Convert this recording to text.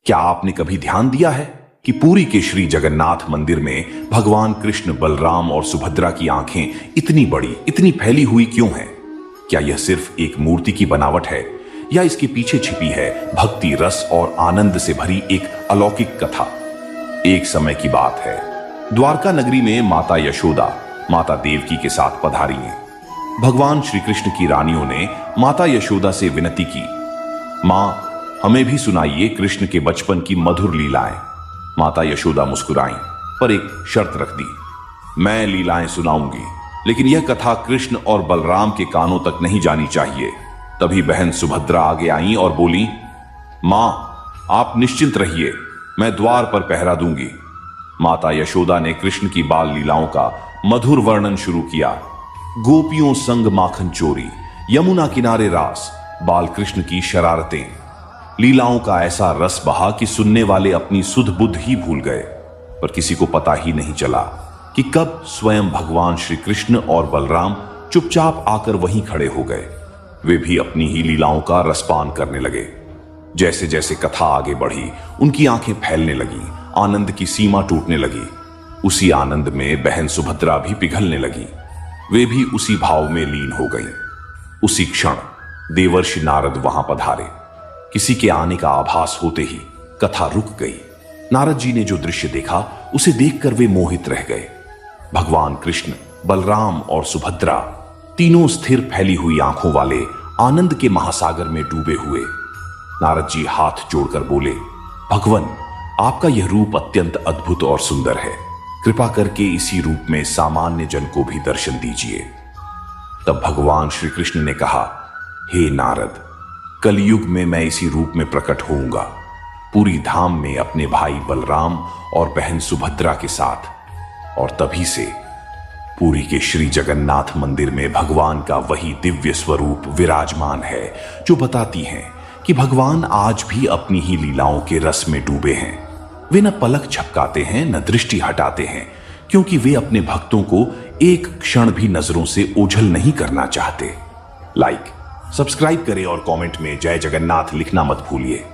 क्या आपने कभी ध्यान दिया है कि पुरी के श्री जगन्नाथ मंदिर में भगवान कृष्ण, बलराम और सुभद्रा की आंखें इतनी बड़ी, इतनी फैली हुई क्यों हैं? क्या यह सिर्फ एक मूर्ति की बनावट है या इसके पीछे छिपी है भक्ति, रस और आनंद से भरी एक अलौकिक कथा? एक समय की बात है, द्वारका नगरी में माता यशोदा माता देवकी के साथ पधारी हैं। भगवान श्री कृष्ण की रानियों ने माता यशोदा से विनती की, मां, हमें भी सुनाइए कृष्ण के बचपन की मधुर लीलाएं। माता यशोदा मुस्कुराईं, पर एक शर्त रख दी, मैं लीलाएं सुनाऊंगी, लेकिन यह कथा कृष्ण और बलराम के कानों तक नहीं जानी चाहिए। तभी बहन सुभद्रा आगे आईं और बोली, मां, आप निश्चिंत रहिए, मैं द्वार पर पहरा दूंगी। माता यशोदा ने कृष्ण की बाल लीलाओं का मधुर वर्णन शुरू किया। गोपियों संग माखन चोरी, यमुना किनारे रास, बाल कृष्ण की शरारतें। लीलाओं का ऐसा रस बहा कि सुनने वाले अपनी सुध बुध ही भूल गए। पर किसी को पता ही नहीं चला कि कब स्वयं भगवान श्री कृष्ण और बलराम चुपचाप आकर वहीं खड़े हो गए। वे भी अपनी ही लीलाओं का रसपान करने लगे। जैसे जैसे कथा आगे बढ़ी, उनकी आंखें फैलने लगीं, आनंद की सीमा टूटने लगी। उसी आनंद में बहन सुभद्रा भी पिघलने लगी। वे भी उसी भाव में लीन हो गईं। उसी क्षण देवर्षि नारद वहां पधारे। किसी के आने का आभास होते ही कथा रुक गई। नारद जी ने जो दृश्य देखा, उसे देखकर वे मोहित रह गए। भगवान कृष्ण, बलराम और सुभद्रा तीनों स्थिर फैली हुई आंखों वाले आनंद के महासागर में डूबे हुए। नारद जी हाथ जोड़कर बोले, भगवन, आपका यह रूप अत्यंत अद्भुत और सुंदर है। कृपा करके इसी रूप में सामान्य जन को भी दर्शन दीजिए। तब भगवान श्री कृष्ण ने कहा, हे नारद, कलयुग में मैं इसी रूप में प्रकट होऊंगा, पूरी धाम में अपने भाई बलराम और बहन सुभद्रा के साथ। और तभी से पुरी के श्री जगन्नाथ मंदिर में भगवान का वही दिव्य स्वरूप विराजमान है, जो बताती हैं कि भगवान आज भी अपनी ही लीलाओं के रस में डूबे हैं। वे न पलक झपकाते हैं, न दृष्टि हटाते हैं, क्योंकि वे अपने भक्तों को एक क्षण भी नजरों से ओझल नहीं करना चाहते। लाइक, सब्सक्राइब करें और कमेंट में जय जगन्नाथ लिखना मत भूलिए।